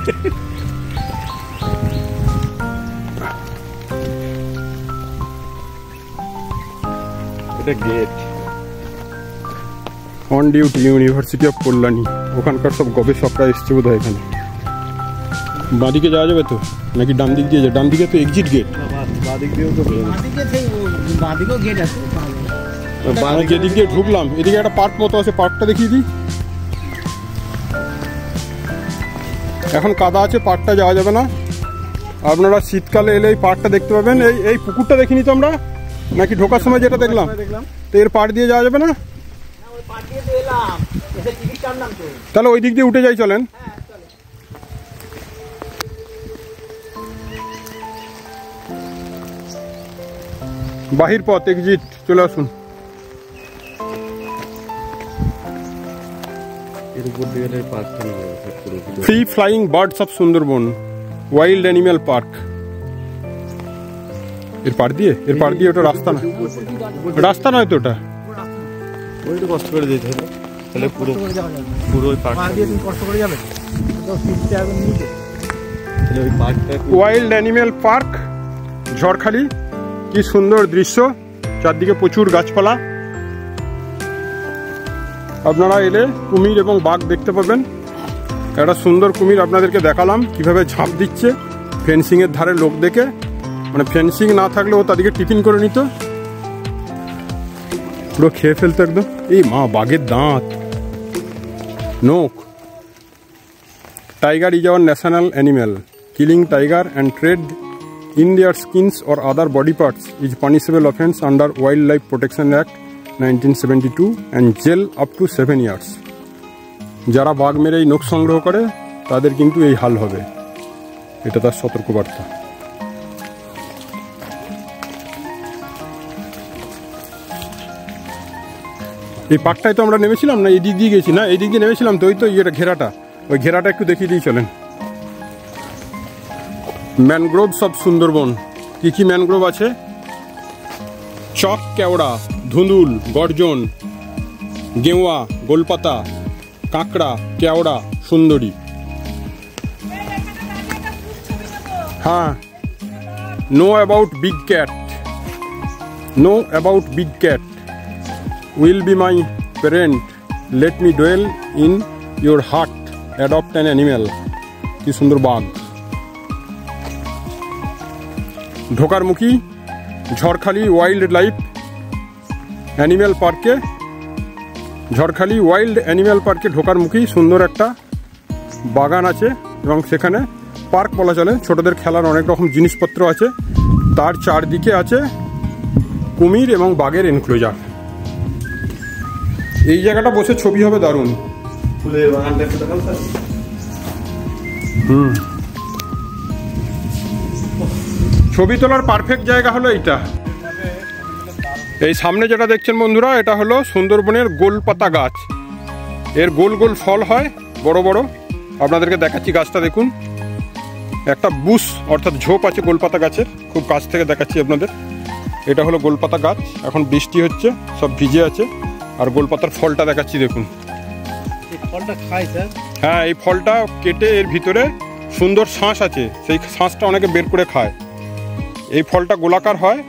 এটা gate. On duty university of Kalyani, ওখানকার সব গবেষকরা এসছে বোধ হয় এখানে। বাঁদিকে যাওয়া যাবে তো নাকি ডান দিক দিয়ে? ডান দিকে তো এক্সিট গেট, বাদিক দিয়েও তো হয়ে যাবে। বাঁদিকেও গেট আছে। যেদিক দিয়ে ঢুকলাম এদিকে একটা পার্ক মতো আছে, পার্কটা দেখিয়ে দিই। এখন কাদা আছে, পার্কটা যাওয়া যাবে না। আপনারা শীতকালে এলে এই পার্কটা দেখতে পাবেন। এই পুকুরটা দেখিনি তো আমরা, নাকি ঢোকার সময় যেটা দেখলাম, তো এর পাড় দিয়ে যাওয়া যাবে না? তাহলে ওই দিক দিয়ে উঠে যাই, চলেন। বাহির পথ, এক্সিট, চলে আসুন। এর উপর দিয়ে পার্কটা নেওয়া যাবে পুরো। Free flying birds of Sundarban wild animal park. এর পাড় দিয়ে ওটা রাস্তা না, রাস্তা নয় তো ওটা। ওই একটু কষ্ট করে যেতে হবে, তাহলে পুরো ওই পার্কটা, কষ্ট করে যাবে তো ফিরতে হবে নিচে। তাহলে ওই পার্কটা ওয়াইল্ড অ্যানিম্যাল পার্ক ঝড়খালি। কি সুন্দর দৃশ্য, চারদিকে প্রচুর গাছপালা। আপনারা এলে কুমির এবং বাঘ দেখতে পাবেন। একটা সুন্দর কুমির আপনাদেরকে দেখালাম কিভাবে ঝাঁপ দিচ্ছে ফেন্সিংয়ের ধারে লোক দেখে, মানে ফেন্সিং না থাকলেও তাদেরকে টিফিন করে নিত, পুরো খেয়ে ফেলতো একদম। এই মা, বাঘের দাঁত, নোক। Tiger is our national animal. Killing tiger and trade in their skins or other body parts is punishable offence under Wildlife Protection Act 1972 and jail up to 7 years. যারা বাঘ মেরে এই নখ সংগ্রহ করে তাদের কিন্তু এই হাল হবে, এটা তার সতর্কবার্তা। এই পার্কটায় তো আমরা নেমেছিলাম না, এই দিক দিয়ে গেছি না, এই দিক দিয়ে নেমেছিলাম তো, ওই তো ইয়েটা ঘেরাটা, ওই ঘেরাটা একটু দেখিয়ে দিয়ে চলেন। Mangroves of Sundarban. কি কি ম্যানগ্রোভ আছে? চক, কেওড়া, ধুন্দুল, গর্জন, গেওয়া, গোলপাতা, কাঁকড়া, কেওড়া, সুন্দরী। হ্যাঁ, know about big cat, know about big cat, will be my parent, let me ডোয়েল in your heart, adopt an animal. কি সুন্দর বাঘ। ঢোকার মুখী ঝড়খালি ওয়াইল্ড লাইফ অ্যানিম্যাল পার্কে, ঝড়খালি ওয়াইল্ড অ্যানিম্যাল পার্কে ঢোকার মুখী সুন্দর একটা বাগান আছে এবং সেখানে পার্ক বলা চলে, ছোটদের খেলার অনেক রকম জিনিসপত্র আছে। তার চারদিকে আছে কুমির এবং বাঘের এনক্লোজার। এই জায়গাটা বসে ছবি হবে দারুণ। ফুলের বাগানটা একটু দেখাও স্যার। ছবি তোলার পারফেক্ট জায়গা হলো এইটা। এই সামনে যেটা দেখছেন বন্ধুরা, এটা হলো সুন্দরবনের গোলপাতা গাছ। এর গোল গোল ফল হয়, বড় বড়। আপনাদেরকে দেখাচ্ছি গাছটা, দেখুন। একটা বুশ অর্থাৎ ঝোপ আছে গোলপাতা গাছের, খুব কাছ থেকে দেখাচ্ছি আপনাদের। এটা হলো গোলপাতা গাছ, এখন বৃষ্টি হচ্ছে, সব ভিজে আছে। আর গোলপাতার ফলটা দেখাচ্ছি, দেখুন। ফলটা খায় স্যার? হ্যাঁ, এই ফলটা কেটে এর ভিতরে সুন্দর শাঁস আছে, সেই শাঁসটা অনেকে বের করে খায়। এই ফলটা গোলাকার হয়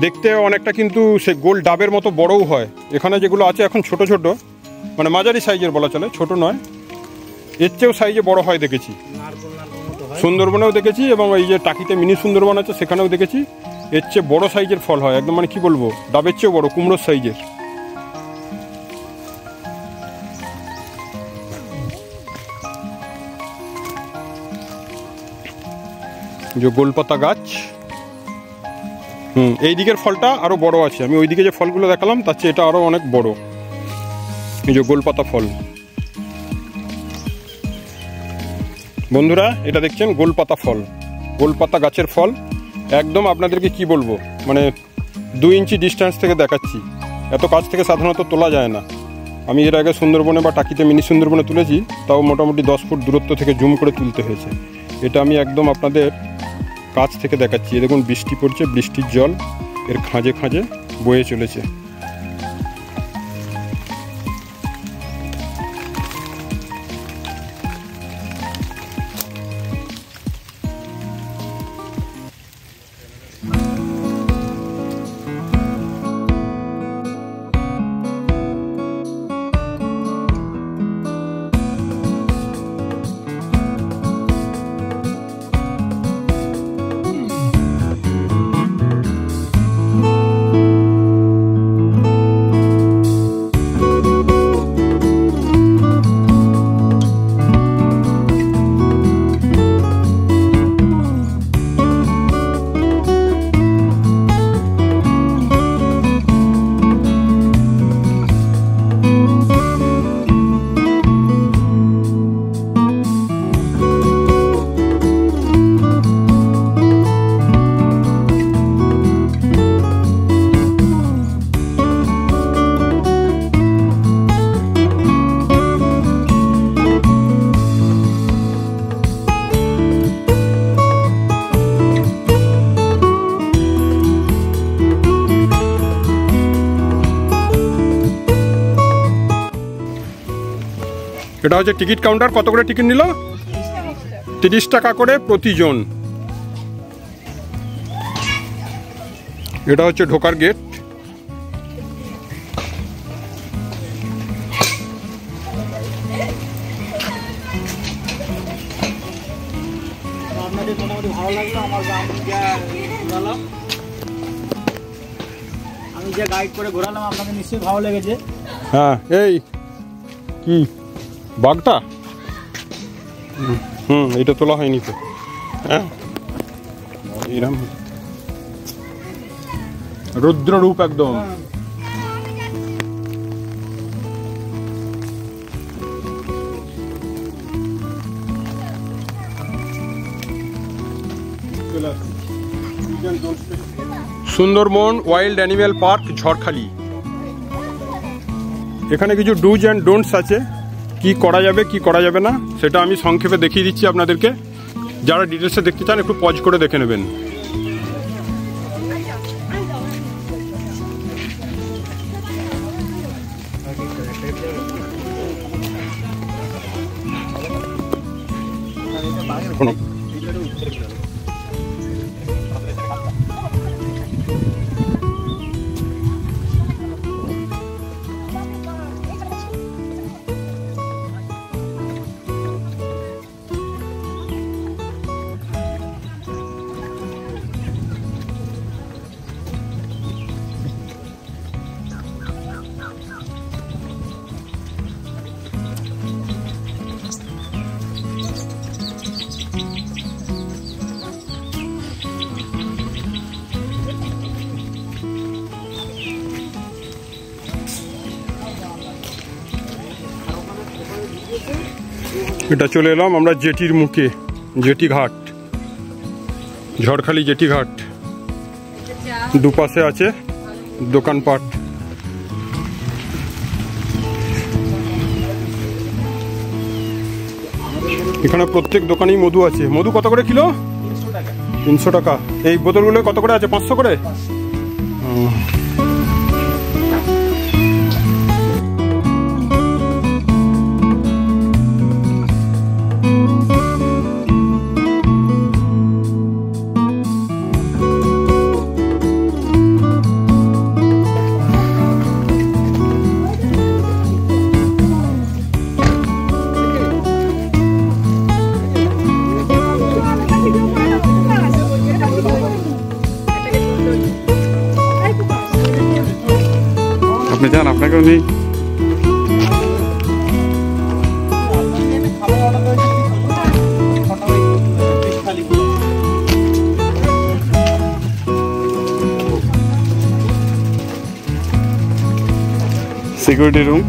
দেখতে অনেকটা, কিন্তু সে গোল ডাবের মতো বড়ও হয়। এখানে যেগুলো আছে এখন ছোট ছোট, মানে মাঝারি সাইজের বলা চলে, ছোট নয়, এর চেয়েও সাইজে বড় হয় দেখেছি। সুন্দরবনেও দেখেছি এবং এই যে টাকিতে মিনি সুন্দরবন আছে সেখানেও দেখেছি। এর চেয়ে বড় সাইজের ফল হয় একদম, মানে কি বলবো, ডাবের চেয়েও বড়, কুমড়োর সাইজের। যে গোলপাতা গাছ। এই দিকের ফলটা আরো বড় আছে, আমি ওইদিকে যে ফলগুলো দেখালাম তার চেয়ে এটা আরো অনেক বড়। এই যে গোলপাতা ফল বন্ধুরা, এটা দেখছেন গোলপাতা ফল, গোলপাতা গাছের ফল। একদম আপনাদেরকে কি বলবো, মানে 2 ইঞ্চি ডিস্টেন্স থেকে দেখাচ্ছি, এত কাছ থেকে সাধারণত তোলা যায় না। আমি এর আগে সুন্দরবনে বা টাকিতে মিনি সুন্দরবনে তুলেছি, তাও মোটামুটি 10 ফুট দূরত্ব থেকে জুম করে তুলতে হয়েছে। এটা আমি একদম আপনাদের কাছ থেকে দেখাচ্ছি। দেখুন বৃষ্টি পড়ছে, বৃষ্টির জল এর খাঁজে খাঁজে বয়ে চলেছে। এটা হচ্ছে টিকিট কাউন্টার। কত করে টিকিট নিল? 30 টাকা করে প্রতিজন। এটা হচ্ছে ঢোকার গেট। আপনাদের মোটামুটি ভালো লাগলো আমার আমি যে গাইড করে ঘোরালাম আপনাদের নিশ্চয়ই ভালো লেগেছে। হ্যাঁ, এই কি বাঘটা? এটা তোলা হয়নি তো। হ্যাঁ, এরম রুদ্র রূপ একদম। Sundarban wild animal park Jharkhali. এখানে কিছু ডুজ অ্যান্ড ডোন্টস আছে, কি করা যাবে কি করা যাবে না সেটা আমি সংক্ষেপে দেখিয়ে দিচ্ছি আপনাদেরকে। যারা ডিটেলসে দেখতে চান একটু পজ করে দেখে নেবেন। এটা চলে এলাম আমরা জেটির মুখে, জেটি ঘাট, ঝড়খালি জেটি ঘাট। দুপাশে আছে দোকানপাট। এখানে প্রত্যেক দোকানেই মধু আছে। মধু কত করে কিলো? 300 টাকা। এই বোতলগুলো কত করে আছে? 500 করে। আপনি যান, আপনাকেও নেই। Security room.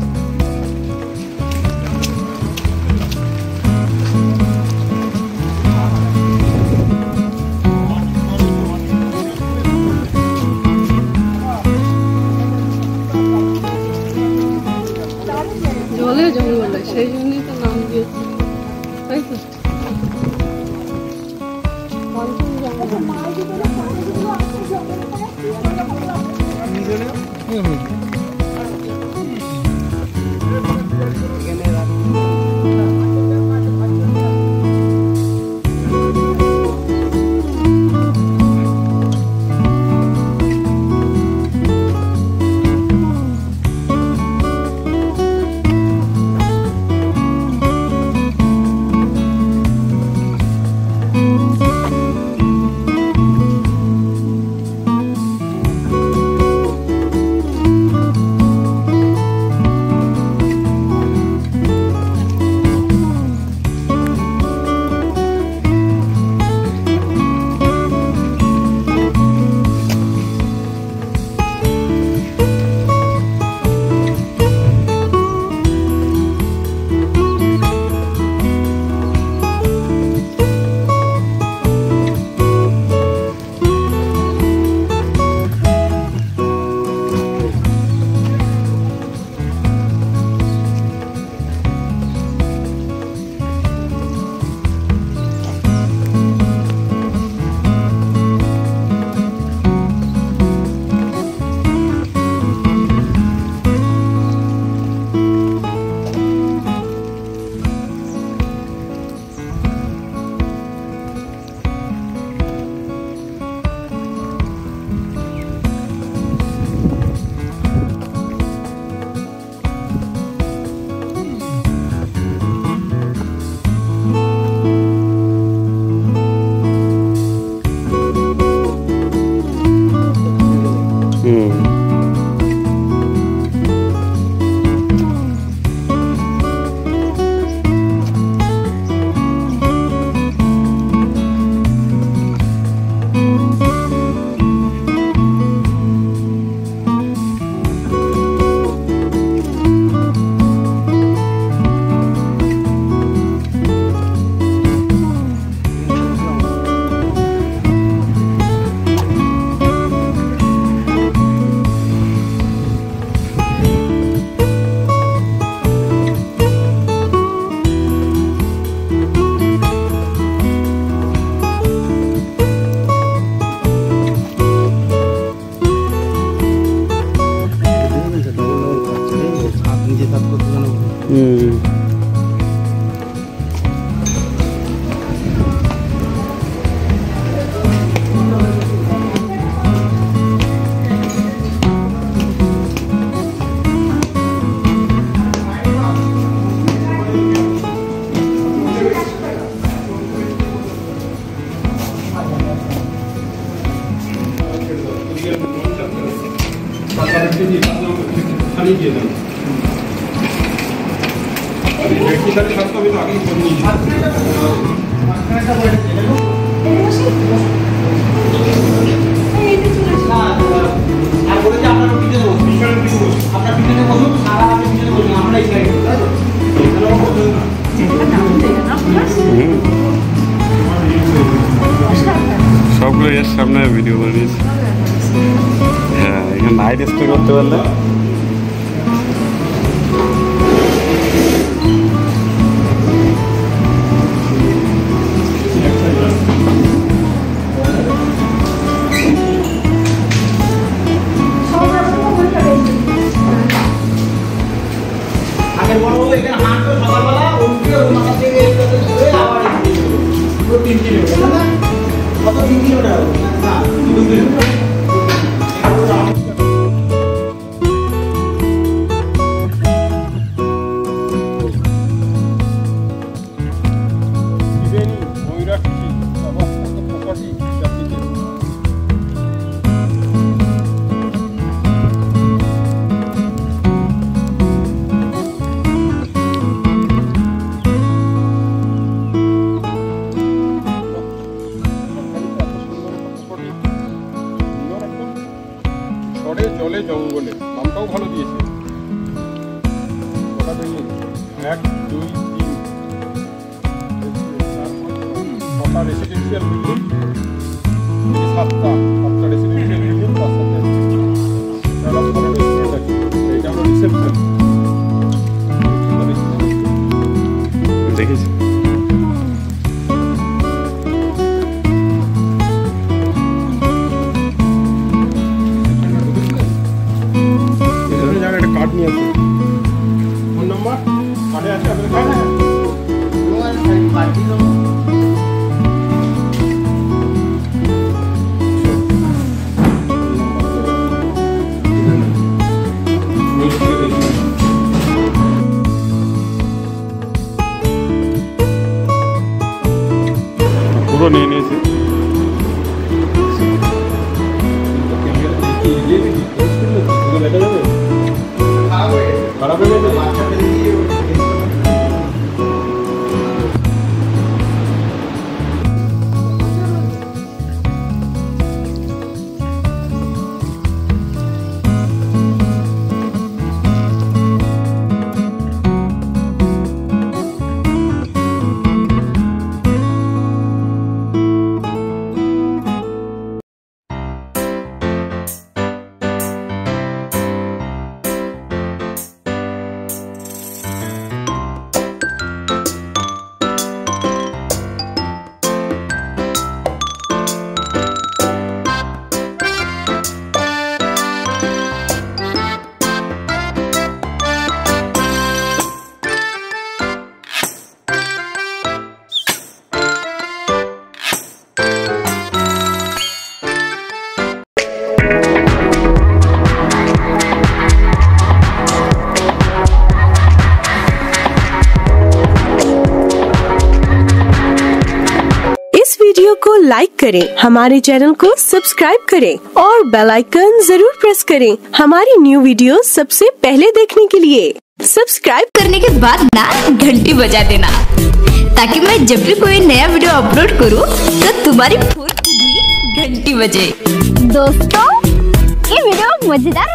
জলে জঙ্গলে, সেই জন্যই তো নাম দিয়েছে, তাই তো। তো আমি তো আগেই করে নিয়েছি। আর বলে যে আপনার পিঠে দেবো, আপনার পিঠে বসুন, সারা আমি পিঠে বসুন, আমরা এই সাইডে, তাই তো? সবগুলো এর সামনে ভিডিও করে নিয়েছি। হ্যাঁ, এখানে নাইট স্টে করতে পারলে আগের বড় বলতে এখানে হাঁটতো সকালবেলা, উঠে ওই মাথা থেকে এইটাতে ঘুরে আবার এদিকে পুরো 3 কিলোমিটার, তাই না? কত 3 কিলোমিটার হবে? না, 2 কিলোমিটার। জলে জঙ্গলে নামটাও ভালো দিয়েছে। 1 2 3 ছটা রেসিডেন্সিয়াল বিল্ডিং, 7টা রেসিডেন্সিয়াল বিল্ডিং, তার সাথে রেস্টুরেন্ট আছে। এইটা হলো রিসেপশন। দেখেছি একটা কার্ড নিয়ে আসুন, ফোন নাম্বার কার্ডে আছে, আপনাদের খাই না পুরো নিয়ে নিয়েছি। দেখা যাবে খারাপ হয়ে গেছে। वीडियो को लाइक करें, हमारे चैनल को सब्सक्राइब करें और बेल आइकन जरूर प्रेस करें हमारी न्यू वीडियो सबसे पहले देखने के लिए। सब्सक्राइब करने के बाद ना घंटी बजा देना, ताकि मैं जब भी कोई नया वीडियो अपलोड करूं तो तुम्हारी फोन की भी घंटी बजे। दोस्तों, ये वीडियो मजेदार